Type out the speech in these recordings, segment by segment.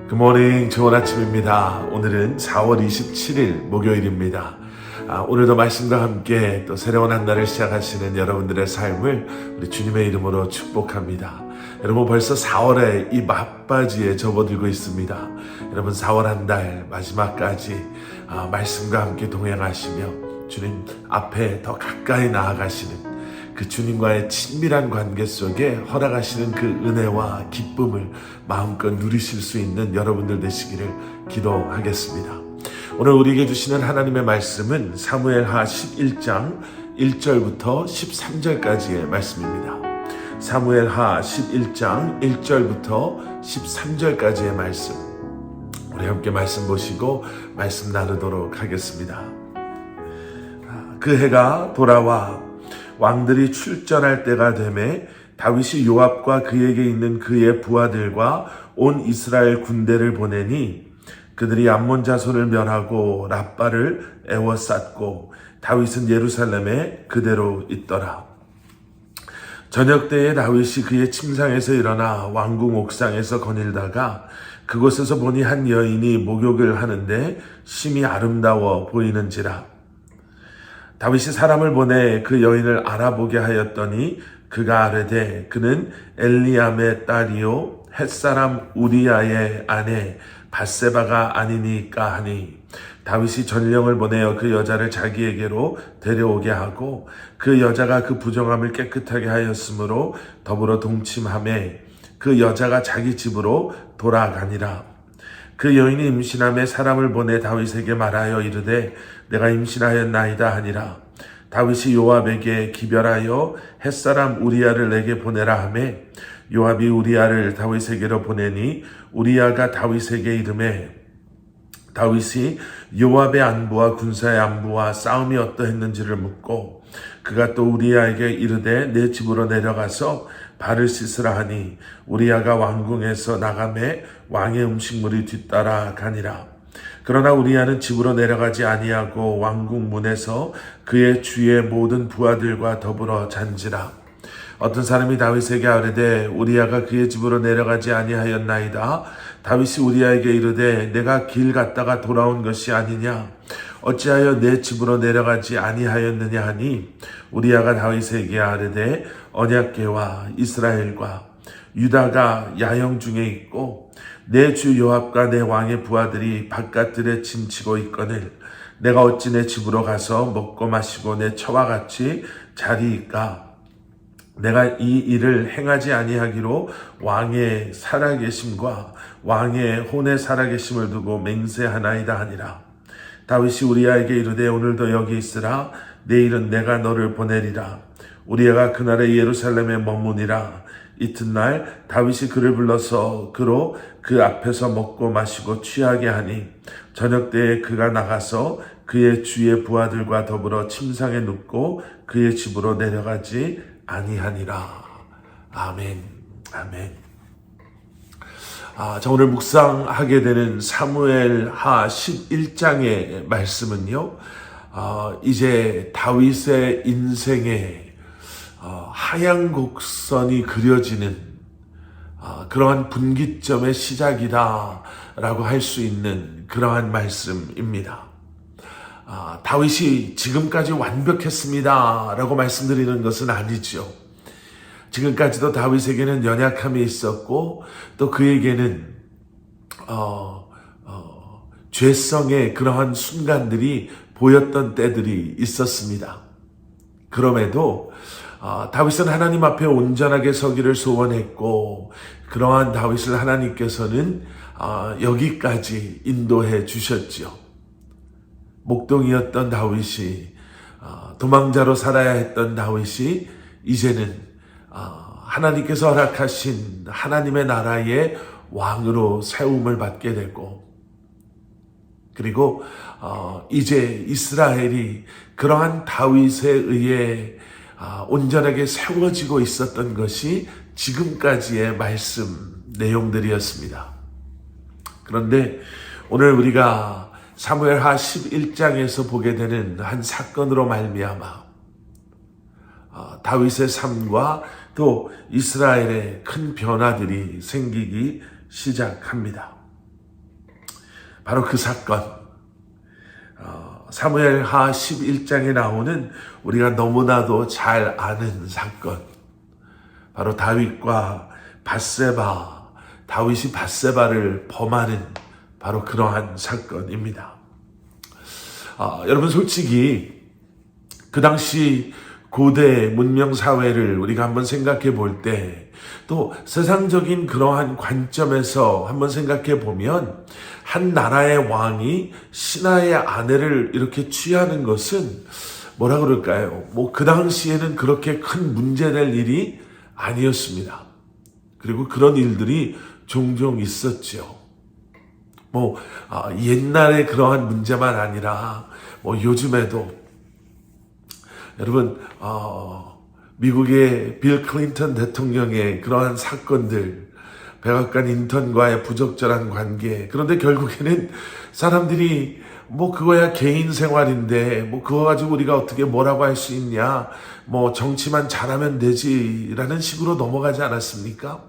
굿모닝, 좋은 아침입니다. 오늘은 4월 27일 목요일입니다. 오늘도 말씀과 함께 또 새로운 한 달을 시작하시는 여러분들의 삶을 우리 주님의 이름으로 축복합니다. 여러분 벌써 4월에 이 막바지에 접어들고 있습니다. 여러분 4월 한 달 마지막까지 말씀과 함께 동행하시며 주님 앞에 더 가까이 나아가시는 그 주님과의 친밀한 관계 속에 허락하시는 그 은혜와 기쁨을 마음껏 누리실 수 있는 여러분들 되시기를 기도하겠습니다. 오늘 우리에게 주시는 하나님의 말씀은 사무엘하 11장 1절부터 13절까지의 말씀입니다. 사무엘하 11장 1절부터 13절까지의 말씀, 우리 함께 말씀 보시고 말씀 나누도록 하겠습니다. 그 해가 돌아와 왕들이 출전할 때가 되매 다윗이 요압과 그에게 있는 그의 부하들과 온 이스라엘 군대를 보내니 그들이 암몬 자손을 멸하고 랍바를 에워쌌고 다윗은 예루살렘에 그대로 있더라. 저녁 때에 다윗이 그의 침상에서 일어나 왕궁 옥상에서 거닐다가 그곳에서 보니 한 여인이 목욕을 하는데 심히 아름다워 보이는지라. 다윗이 사람을 보내 그 여인을 알아보게 하였더니 그가 아뢰되 그는 엘리암의 딸이요 햇사람 우리아의 아내 밧세바가 아니니까 하니, 다윗이 전령을 보내어 그 여자를 자기에게로 데려오게 하고 그 여자가 그 부정함을 깨끗하게 하였으므로 더불어 동침하매 그 여자가 자기 집으로 돌아가니라. 그 여인이 임신함에 사람을 보내 다윗에게 말하여 이르되 내가 임신하였나이다 하니라. 다윗이 요압에게 기별하여 햇사람 우리아를 내게 보내라 하매 요압이 우리아를 다윗에게로 보내니 우리아가 다윗에게 이르매 다윗이 요압의 안부와 군사의 안부와 싸움이 어떠했는지를 묻고 그가 또 우리아에게 이르되 내 집으로 내려가서 발을 씻으라 하니 우리아가 왕궁에서 나가매 왕의 음식물이 뒤따라 가니라. 그러나 우리아는 집으로 내려가지 아니하고 왕궁 문에서 그의 주의 모든 부하들과 더불어 잔지라. 어떤 사람이 다윗에게 아뢰되 우리아가 그의 집으로 내려가지 아니하였나이다. 다윗이 우리아에게 이르되 내가 길 갔다가 돌아온 것이 아니냐, 어찌하여 내 집으로 내려가지 아니하였느냐 하니 우리아가 다윗에게 아뢰되 언약궤와 이스라엘과 유다가 야영 중에 있고 내 주 요압과 내 왕의 부하들이 바깥들에 짐치고 있거늘 내가 어찌 내 집으로 가서 먹고 마시고 내 처와 같이 자리이까. 내가 이 일을 행하지 아니하기로 왕의 살아계심과 왕의 혼의 살아계심을 두고 맹세하나이다 하니라. 다윗이 우리아에게 이르되 오늘도 여기 있으라. 내일은 내가 너를 보내리라. 우리아가 그날에 예루살렘에 머무니라. 이튿날 다윗이 그를 불러서 그로 그 앞에서 먹고 마시고 취하게 하니 저녁 때에 그가 나가서 그의 주의 부하들과 더불어 침상에 눕고 그의 집으로 내려가지 아니하니라. 아멘. 아멘. 자, 오늘 묵상하게 되는 사무엘하 11장의 말씀은요, 이제 다윗의 인생에 하얀 곡선이 그려지는 그러한 분기점의 시작이다라고 할 수 있는 그러한 말씀입니다. 다윗이 지금까지 완벽했습니다라고 말씀드리는 것은 아니죠. 지금까지도 다윗에게는 연약함이 있었고 또 그에게는 죄성의 그러한 순간들이 보였던 때들이 있었습니다. 그럼에도 다윗은 하나님 앞에 온전하게 서기를 소원했고 그러한 다윗을 하나님께서는 여기까지 인도해 주셨죠. 목동이었던 다윗이 도망자로 살아야 했던 다윗이 이제는 하나님께서 허락하신 하나님의 나라의 왕으로 세움을 받게 되고, 그리고 이제 이스라엘이 그러한 다윗에 의해 온전하게 세워지고 있었던 것이 지금까지의 말씀 내용들이었습니다. 그런데 오늘 우리가 사무엘하 11장에서 보게 되는 한 사건으로 말미암아 다윗의 삶과 또 이스라엘의 큰 변화들이 생기기 시작합니다. 바로 그 사건, 사무엘하 11장에 나오는 우리가 너무나도 잘 아는 사건, 바로 다윗과 밧세바, 다윗이 밧세바를 범하는 바로 그러한 사건입니다. 여러분, 솔직히 그 당시 고대 문명 사회를 우리가 한번 생각해 볼 때, 또 세상적인 그러한 관점에서 한번 생각해 보면, 한 나라의 왕이 신하의 아내를 이렇게 취하는 것은 뭐라 그럴까요? 그 당시에는 그렇게 큰 문제될 일이 아니었습니다. 그리고 그런 일들이 종종 있었죠. 옛날에 그러한 문제만 아니라 요즘에도 여러분, 미국의 빌 클린턴 대통령의 그러한 사건들, 백악관 인턴과의 부적절한 관계, 그런데 결국에는 사람들이 그거야 개인 생활인데 그거 가지고 우리가 어떻게 뭐라고 할 수 있냐, 정치만 잘하면 되지라는 식으로 넘어가지 않았습니까?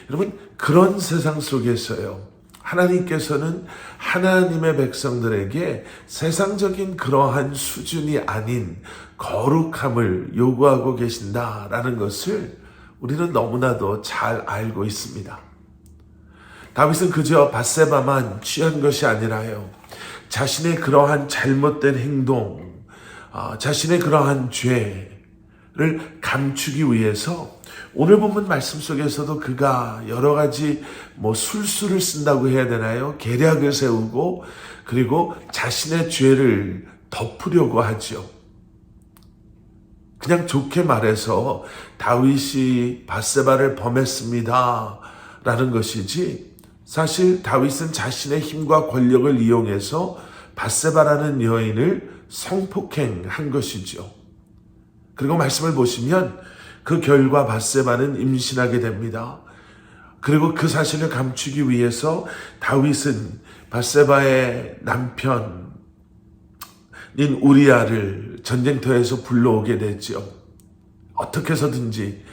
여러분, 그런 세상 속에서요, 하나님께서는 하나님의 백성들에게 세상적인 그러한 수준이 아닌 거룩함을 요구하고 계신다라는 것을 우리는 너무나도 잘 알고 있습니다. 다윗은 그저 밧세바만 취한 것이 아니라요, 자신의 그러한 잘못된 행동, 자신의 그러한 죄를 감추기 위해서 오늘 본문 말씀 속에서도 그가 여러 가지 술수를 쓴다고 해야 되나요? 계략을 세우고, 그리고 자신의 죄를 덮으려고 하죠. 그냥 좋게 말해서 다윗이 밧세바를 범했습니다 라는 것이지, 사실 다윗은 자신의 힘과 권력을 이용해서 밧세바라는 여인을 성폭행한 것이죠. 그리고 말씀을 보시면 그 결과 밧세바는 임신하게 됩니다. 그리고 그 사실을 감추기 위해서 다윗은 밧세바의 남편인 우리아를 전쟁터에서 불러오게 되죠. 어떻게 해서든지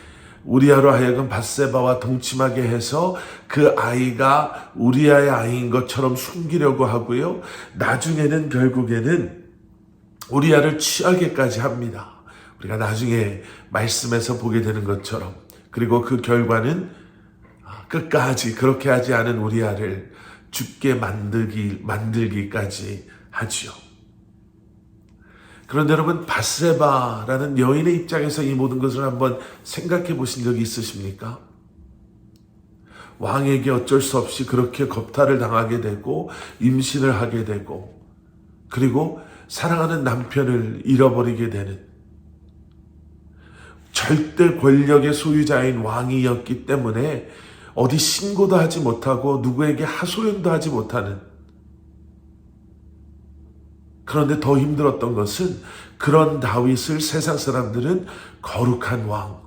우리아로 하여금 밧세바와 동침하게 해서 그 아이가 우리아의 아이인 것처럼 숨기려고 하고요, 나중에는 결국에는 우리아를 취하게까지 합니다. 우리가 나중에 말씀에서 보게 되는 것처럼. 그리고 그 결과는 끝까지 그렇게 하지 않은 우리아를 죽게 만들기까지 하지요. 그런데 여러분, 밧세바라는 여인의 입장에서 이 모든 것을 한번 생각해 보신 적이 있으십니까? 왕에게 어쩔 수 없이 그렇게 겁탈을 당하게 되고 임신을 하게 되고, 그리고 사랑하는 남편을 잃어버리게 되는, 절대 권력의 소유자인 왕이었기 때문에 어디 신고도 하지 못하고 누구에게 하소연도 하지 못하는, 그런데 더 힘들었던 것은 그런 다윗을 세상 사람들은 거룩한 왕,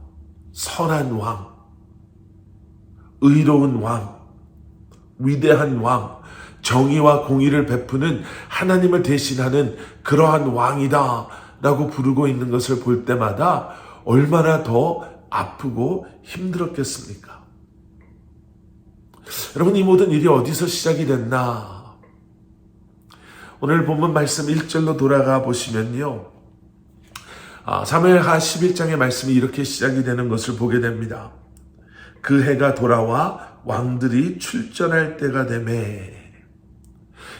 선한 왕, 의로운 왕, 위대한 왕, 정의와 공의를 베푸는 하나님을 대신하는 그러한 왕이다 라고 부르고 있는 것을 볼 때마다 얼마나 더 아프고 힘들었겠습니까? 여러분, 이 모든 일이 어디서 시작이 됐나? 오늘 본문 말씀 1절로 돌아가 보시면요, 사무엘하 11장의 말씀이 이렇게 시작이 되는 것을 보게 됩니다. 그 해가 돌아와 왕들이 출전할 때가 되매.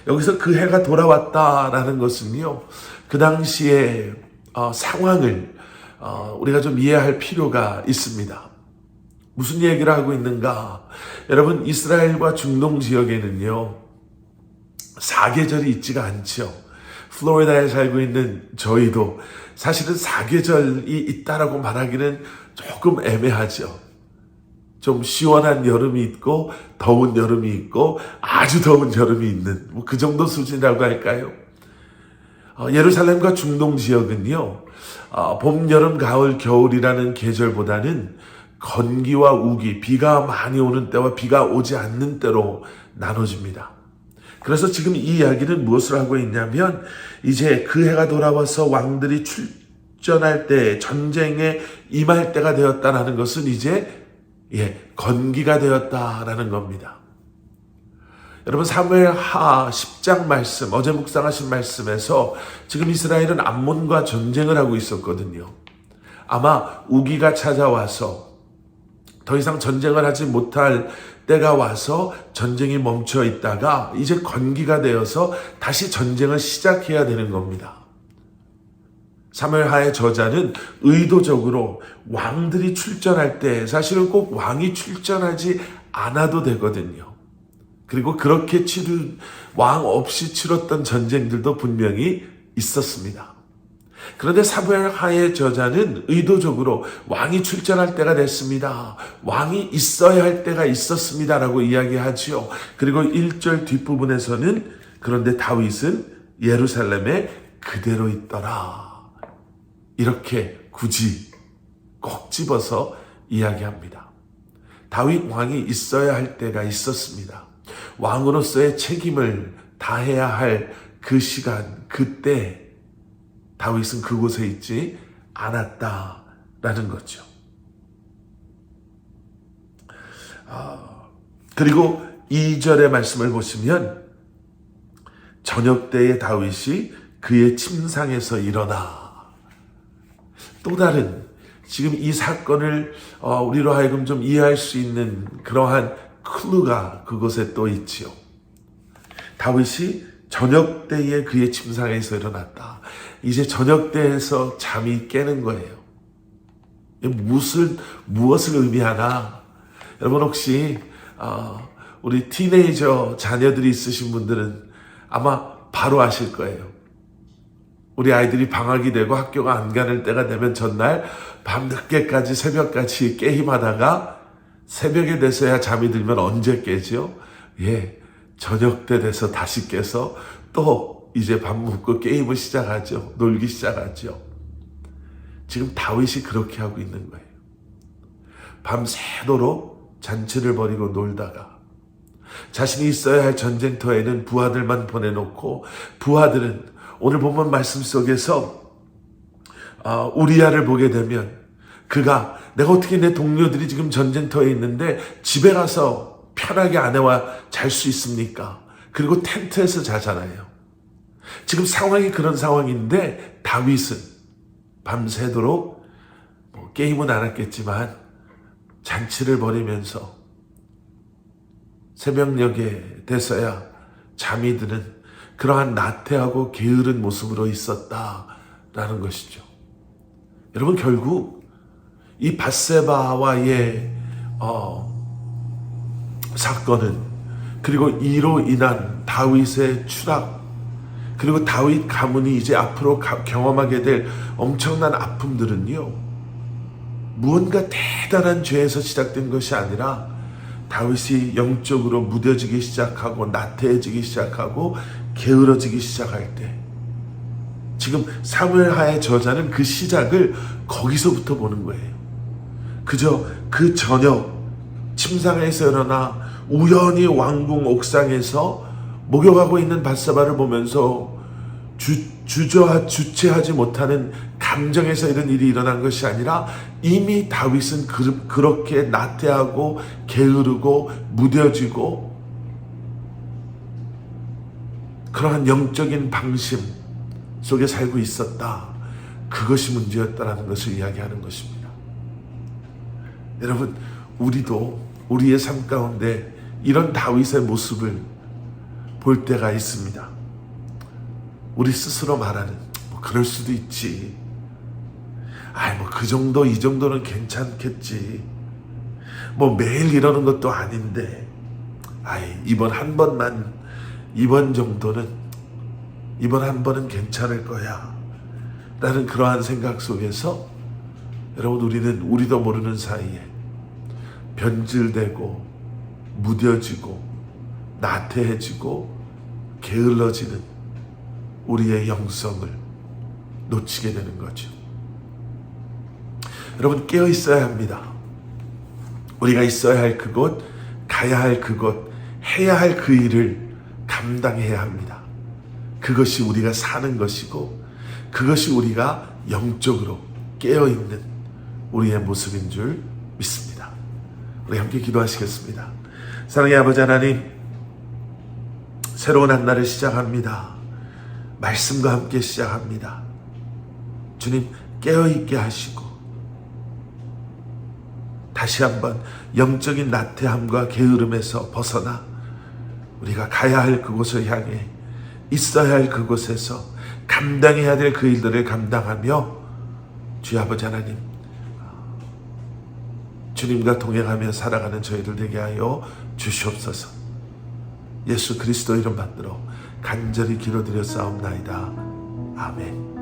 여기서 그 해가 돌아왔다라는 것은요, 그 당시의 상황을 우리가 좀 이해할 필요가 있습니다. 무슨 얘기를 하고 있는가? 여러분, 이스라엘과 중동 지역에는요, 사계절이 있지가 않죠. 플로리다에 살고 있는 저희도 사실은 사계절이 있다라고 말하기는 조금 애매하죠. 좀 시원한 여름이 있고 더운 여름이 있고 아주 더운 여름이 있는 그 정도 수준이라고 할까요? 예루살렘과 중동 지역은요, 봄, 여름, 가을, 겨울이라는 계절보다는 건기와 우기, 비가 많이 오는 때와 비가 오지 않는 때로 나눠집니다. 그래서 지금 이 이야기는 무엇을 하고 있냐면, 이제 그 해가 돌아와서 왕들이 출전할 때, 전쟁에 임할 때가 되었다라는 것은 이제 건기가 되었다라는 겁니다. 여러분 사무엘하 10장 말씀, 어제 묵상하신 말씀에서 지금 이스라엘은 암몬과 전쟁을 하고 있었거든요. 아마 우기가 찾아와서 더 이상 전쟁을 하지 못할 때가 와서 전쟁이 멈춰 있다가 이제 건기가 되어서 다시 전쟁을 시작해야 되는 겁니다. 사무엘하의 저자는 의도적으로 왕들이 출전할 때 사실은 꼭 왕이 출전하지 않아도 되거든요. 그리고 그렇게 왕 없이 치렀던 전쟁들도 분명히 있었습니다. 그런데 사무엘하의 저자는 의도적으로 왕이 출전할 때가 됐습니다. 왕이 있어야 할 때가 있었습니다라고 이야기하지요. 그리고 1절 뒷부분에서는 그런데 다윗은 예루살렘에 그대로 있더라. 이렇게 굳이 꼭 집어서 이야기합니다. 다윗 왕이 있어야 할 때가 있었습니다. 왕으로서의 책임을 다해야 할 그 시간, 그때 다윗은 그곳에 있지 않았다라는 거죠. 그리고 2절의 말씀을 보시면 저녁 때에 다윗이 그의 침상에서 일어나. 또 다른 지금 이 사건을 우리로 하여금 좀 이해할 수 있는 그러한 클루가 그곳에 또 있지요. 다윗이 저녁 때에 그의 침상에서 일어났다. 이제 저녁 때에서 잠이 깨는 거예요. 무엇을 의미하나? 여러분 혹시 우리 티네이저 자녀들이 있으신 분들은 아마 바로 아실 거예요. 우리 아이들이 방학이 되고 학교가 안 가는 때가 되면 전날 밤늦게까지 새벽까지 게임하다가 새벽에 돼서야 잠이 들면 언제 깨죠? 저녁 때 돼서 다시 깨서 또 이제 밥 먹고 게임을 시작하죠. 놀기 시작하죠. 지금 다윗이 그렇게 하고 있는 거예요. 밤새도록 잔치를 벌이고 놀다가 자신이 있어야 할 전쟁터에는 부하들만 보내놓고 부하들은 오늘 본문 말씀 속에서 우리야를 보게 되면 그가 내가 어떻게 내 동료들이 지금 전쟁터에 있는데 집에 가서 편하게 아내와 잘 수 있습니까? 그리고 텐트에서 자잖아요. 지금 상황이 그런 상황인데 다윗은 밤새도록 게임은 안 했겠지만 잔치를 벌이면서 새벽녘에 돼서야 잠이 드는 그러한 나태하고 게으른 모습으로 있었다라는 것이죠. 여러분 결국 이 밧세바와의 사건은 그리고 이로 인한 다윗의 추락 그리고 다윗 가문이 이제 앞으로 경험하게 될 엄청난 아픔들은요, 무언가 대단한 죄에서 시작된 것이 아니라 다윗이 영적으로 무뎌지기 시작하고 나태해지기 시작하고 게으러지기 시작할 때, 지금 사무엘하의 저자는 그 시작을 거기서부터 보는 거예요. 그저 그 저녁 침상에서 일어나 우연히 왕궁 옥상에서 목욕하고 있는 밧세바를 보면서 주체하지 못하는 감정에서 이런 일이 일어난 것이 아니라 이미 다윗은 그렇게 나태하고 게으르고 무뎌지고 그러한 영적인 방심 속에 살고 있었다. 그것이 문제였다라는 것을 이야기하는 것입니다. 여러분, 우리도 우리의 삶 가운데 이런 다윗의 모습을 볼 때가 있습니다. 우리 스스로 말하는 그럴 수도 있지. 그 정도 이 정도는 괜찮겠지. 매일 이러는 것도 아닌데. 이번 한 번은 괜찮을 거야. 라는 그러한 생각 속에서 여러분 우리도 모르는 사이에 변질되고 무뎌지고 나태해지고 게을러지는 우리의 영성을 놓치게 되는 거죠. 여러분 깨어 있어야 합니다. 우리가 있어야 할 그곳, 가야 할 그곳, 해야 할 그 일을 감당해야 합니다. 그것이 우리가 사는 것이고 그것이 우리가 영적으로 깨어있는 우리의 모습인 줄 믿습니다. 우리 함께 기도하시겠습니다. 사랑의 아버지 하나님, 새로운 한 날을 시작합니다. 말씀과 함께 시작합니다. 주님 깨어있게 하시고 다시 한번 영적인 나태함과 게으름에서 벗어나 우리가 가야 할 그곳을 향해 있어야 할 그곳에서 감당해야 될 그 일들을 감당하며 주의 아버지 하나님 주님과 동행하며 살아가는 저희들 되게 하여 주시옵소서. 예수 그리스도 이름 받들어 간절히 기도드렸사옵나이다. 아멘.